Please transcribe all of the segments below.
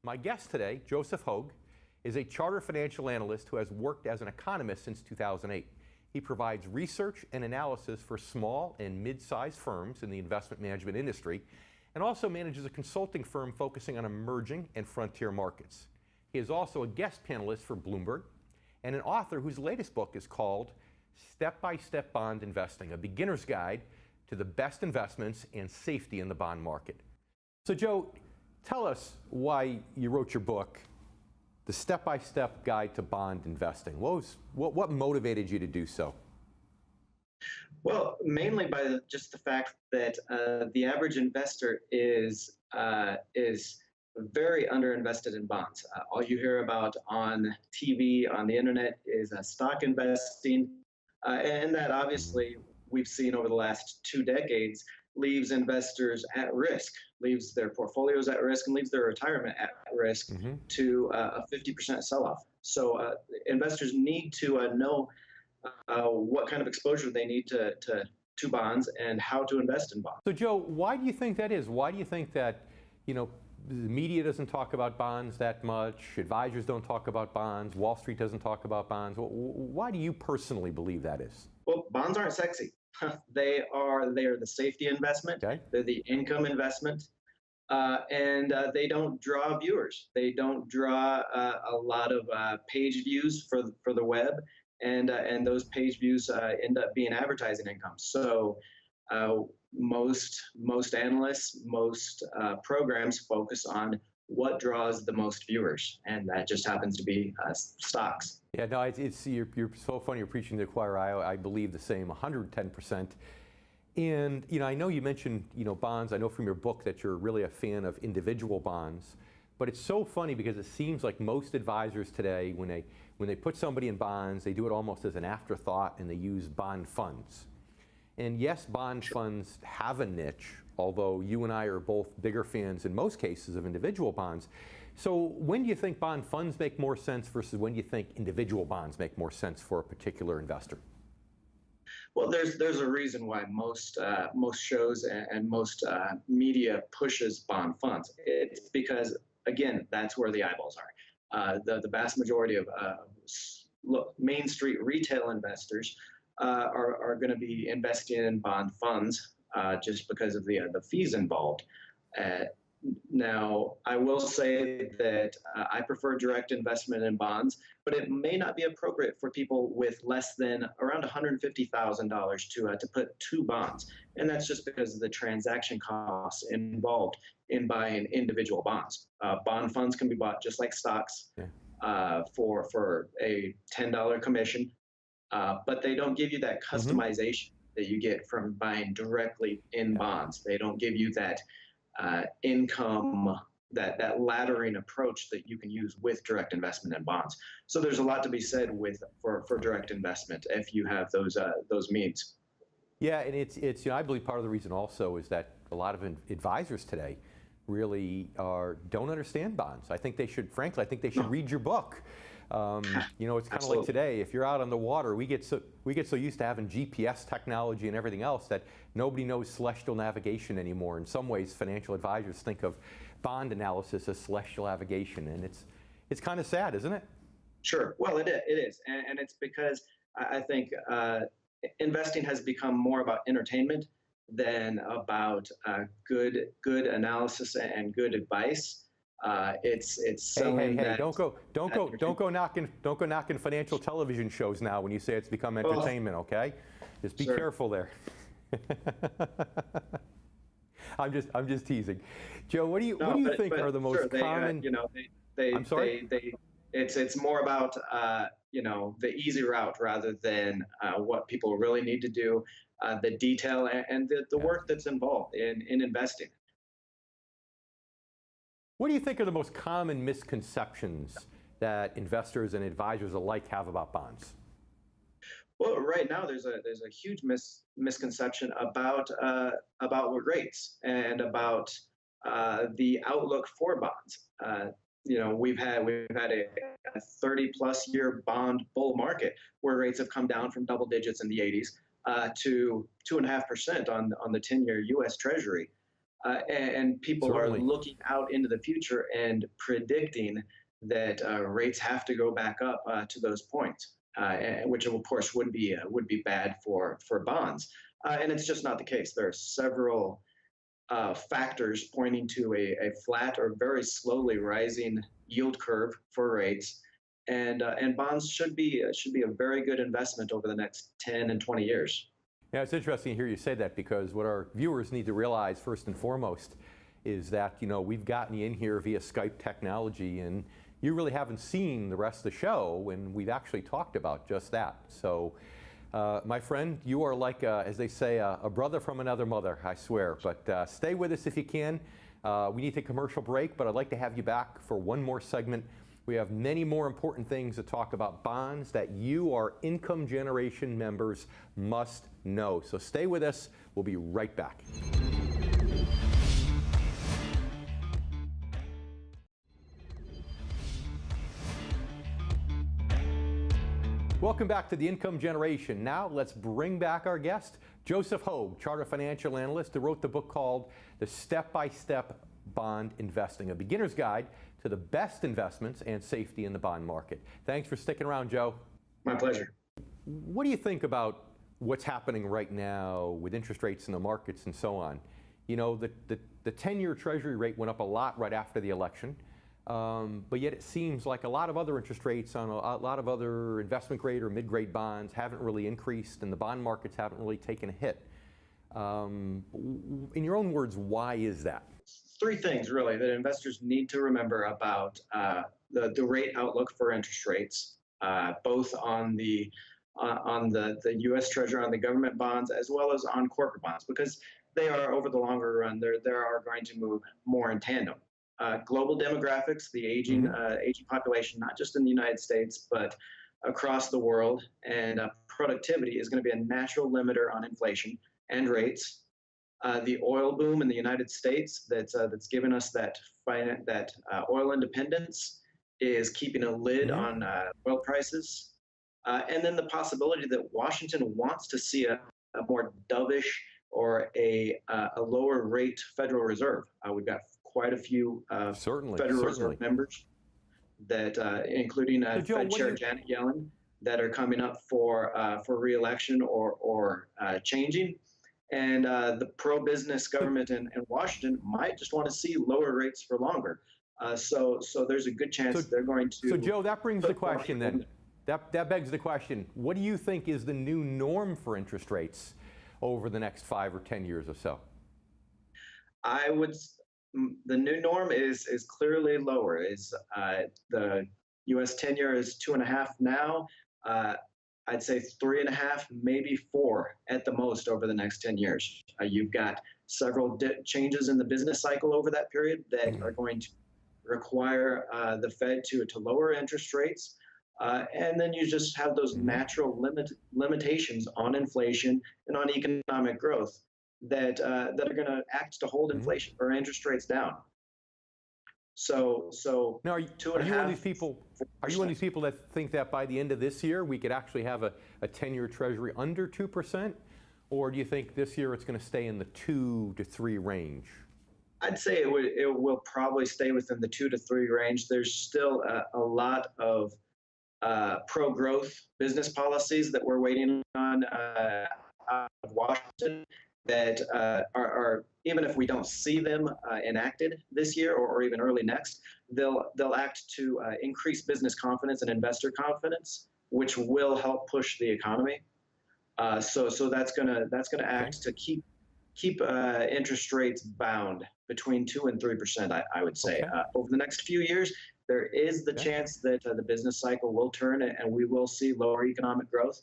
My guest today, Joseph Hogue, is a chartered financial analyst who has worked as an economist since 2008. He provides research and analysis for small and mid-sized firms in the investment management industry and also manages a consulting firm focusing on emerging and frontier markets. He is also a guest panelist for Bloomberg and an author whose latest book is called Step-by-Step Bond Investing, a beginner's guide to the best investments and safety in the bond market. So Joe, tell us why you wrote your book, The Step-by-Step Guide to Bond Investing. What motivated you to do so? Well, mainly by just the fact that the average investor is very underinvested in bonds. All you hear about on TV, on the internet, is stock investing, and that obviously we've seen over the last 2 decades leaves investors at risk, leaves their portfolios at risk, and leaves their retirement at risk to a 50% sell-off. So investors need to know what kind of exposure they need to bonds and how to invest in bonds. So Joe, why do you think that is? Why do you think that, the media doesn't talk about bonds that much, advisors don't talk about bonds, Wall Street doesn't talk about bonds? Why do you personally believe that is? Well, bonds aren't sexy. They are the safety investment. Okay. They're the income investment, and they don't draw viewers. They don't draw a lot of page views for the web, and those page views end up being advertising income. So most analysts, most programs focus on what draws the most viewers, and that just happens to be stocks. Yeah, no, you're so funny. You're preaching to the choir. I believe the same, 110%. And I know you mentioned bonds. I know from your book that you're really a fan of individual bonds. But it's so funny because it seems like most advisors today, when they put somebody in bonds, they do it almost as an afterthought, and they use bond funds. And yes, bond funds have a niche, although you and I are both bigger fans in most cases of individual bonds. So when do you think bond funds make more sense versus when do you think individual bonds make more sense for a particular investor? Well, there's a reason why most shows and most media pushes bond funds. It's because, again, that's where the eyeballs are. The vast majority of Main Street retail investors are going to be investing in bond funds just because of the fees involved. Now, I will say that I prefer direct investment in bonds, but it may not be appropriate for people with less than around $150,000 to put 2 bonds. And that's just because of the transaction costs involved in buying individual bonds. Bond funds can be bought just like stocks for a $10 commission, but they don't give you that customization that you get from buying directly in bonds. They don't give you that income, that laddering approach that you can use with direct investment in bonds. So there's a lot to be said for direct investment if you have those means. Yeah, and it's I believe part of the reason also is that a lot of advisors today really don't understand bonds. I think they should, frankly, read your book. It's kind of like today, if you're out on the water, we get so used to having GPS technology and everything else that nobody knows celestial navigation anymore. In some ways, financial advisors think of bond analysis as celestial navigation, and it's kind of sad, isn't it? Sure. Well, it is, and it's because I think investing has become more about entertainment than about good analysis and good advice. It's hey, don't go knocking financial television shows now when you say it's become entertainment, okay? Just be careful there. I'm just teasing. Joe, what do you think are the most common? I'm sorry. It's more about the easy route rather than what people really need to do, the detail and the work that's involved in investing. What do you think are the most common misconceptions that investors and advisors alike have about bonds? Well, right now there's a huge misconception about rates and about the outlook for bonds. We've had a 30+ year bond bull market where rates have come down from double digits in the 80s to 2.5% on the 10-year U.S. Treasury. and people Certainly. are looking out into the future and predicting that rates have to go back up to those points, which of course would be bad for bonds. And it's just not the case. There are several factors pointing to a flat or very slowly rising yield curve for rates, and bonds should be a very good investment over the next 10 and 20 years. Yeah, it's interesting to hear you say that, because what our viewers need to realize first and foremost is that, we've gotten you in here via Skype technology, and you really haven't seen the rest of the show, and we've actually talked about just that. So, my friend, you are like, as they say, a brother from another mother, I swear. But stay with us if you can. We need to take a commercial break, but I'd like to have you back for one more segment. We have many more important things to talk about bonds that you, our income generation members, must know. So stay with us. We'll be right back. Welcome back to the Income Generation. Now let's bring back our guest, Joseph Hogue, Chartered Financial Analyst, who wrote the book called The Step-by-Step Bond Investing, a beginner's guide to the best investments and safety in the bond market. Thanks for sticking around, Joe. My pleasure. What do you think about what's happening right now with interest rates in the markets and so on? The 10-year Treasury rate went up a lot right after the election. But yet it seems like a lot of other interest rates on a lot of other investment grade or mid-grade bonds haven't really increased, and the bond markets haven't really taken a hit. In your own words, why is that? Three things really that investors need to remember about the rate outlook for interest rates, both on the U.S. Treasury, on the government bonds, as well as on corporate bonds, because they are, over the longer run, they are going to move more in tandem. Global demographics, the aging population, not just in the United States, but across the world, and productivity is going to be a natural limiter on inflation and rates. The oil boom in the United States that's given us that oil independence is keeping a lid on oil prices. And then the possibility that Washington wants to see a more dovish or a lower rate Federal Reserve. We've got quite a few Federal Reserve members that, including Fed Chair Janet Yellen, that are coming up for re-election or changing. And the pro-business government in Washington might just want to see lower rates for longer. So there's a good chance they're going to. So Joe, that brings the question then. That begs the question. What do you think is the new norm for interest rates over the next 5 or 10 years or so? The new norm is clearly lower. The U.S. 10-year is 2.5 now. I'd say 3.5, maybe 4 at the most over the next 10 years. You've got several changes in the business cycle over that period that are going to require the Fed to lower interest rates. And then you just have those natural limitations on inflation and on economic growth that are going to act to hold inflation or interest rates down. So now, are you one of these people? Are you one of these people that think that by the end of this year we could actually have a 10-year Treasury under 2%, or do you think this year it's going to stay in the 2 to 3 range? I'd say it will probably stay within the 2 to 3 range. There's still a lot of pro-growth business policies that we're waiting on out of Washington that are, even if we don't see them enacted this year or even early next, they'll act to increase business confidence and investor confidence, which will help push the economy. So that's gonna act to keep interest rates bound between 2 and 3%. I would say over the next few years, there is the chance that the business cycle will turn and we will see lower economic growth,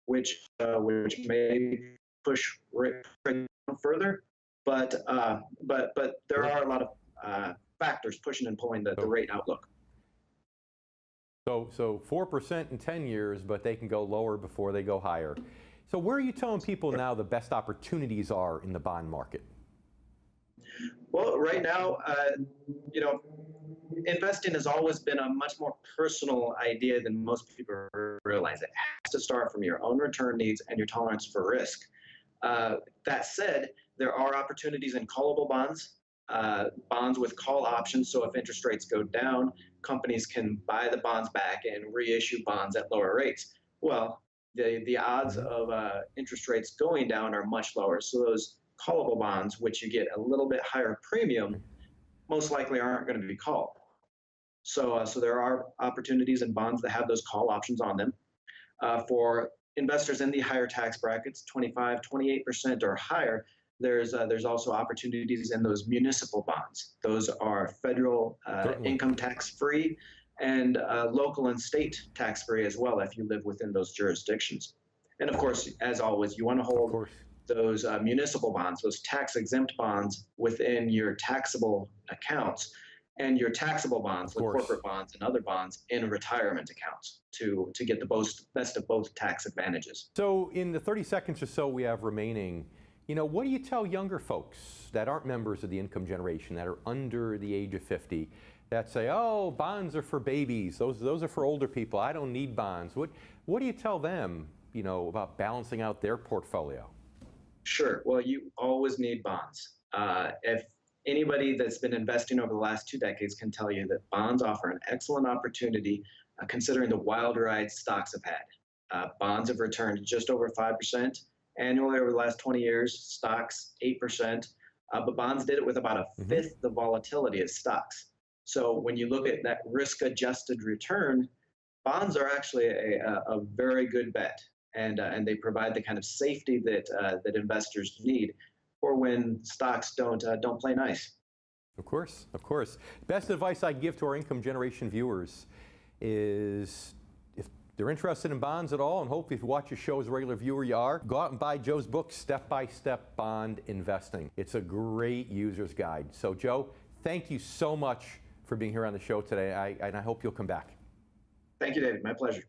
which may push rate further. But there are a lot of factors pushing and pulling the rate outlook. So 4% in 10 years, but they can go lower before they go higher. So where are you telling people now the best opportunities are in the bond market? Well, right now, investing has always been a much more personal idea than most people realize. It has to start from your own return needs and your tolerance for risk. That said, There are opportunities in callable bonds, bonds with call options. So if interest rates go down, companies can buy the bonds back and reissue bonds at lower rates. Well, the odds Mhm. of interest rates going down are much lower. So those callable bonds, which you get a little bit higher premium, most likely aren't going to be called. So there are opportunities in bonds that have those call options on them. For investors in the higher tax brackets, 25, 28% or higher, there's also opportunities in those municipal bonds. Those are federal Certainly. income tax free and local and state tax free as well if you live within those jurisdictions. And of course, as always, you want to Of hold course. those municipal bonds, those tax exempt bonds within your taxable accounts, and your taxable bonds, Of the course. corporate bonds and other bonds in retirement accounts to get the best of both tax advantages. So in the 30 seconds or so we have remaining, what do you tell younger folks that aren't members of the income generation, that are under the age of 50, that say, oh, bonds are for babies, those are for older people, I don't need bonds? What do you tell them, about balancing out their portfolio? Sure. Well, you always need bonds. If anybody that's been investing over the last 2 decades can tell you that bonds offer an excellent opportunity, considering the wild ride stocks have had. Bonds have returned just over 5% annually over the last 20 years, stocks 8%, but bonds did it with about a Hmm. fifth the volatility as stocks. So when you look at that risk adjusted return, bonds are actually a very good bet, and they provide the kind of safety that investors need for when stocks don't play nice. Of course, of course. Best advice I give to our income generation viewers is, if they're interested in bonds at all, and hopefully if you watch your show as a regular viewer you are, go out and buy Joe's book, Step-by-Step Bond Investing. It's a great user's guide. So Joe, thank you so much for being here on the show today, and I hope you'll come back. Thank you, David. My pleasure.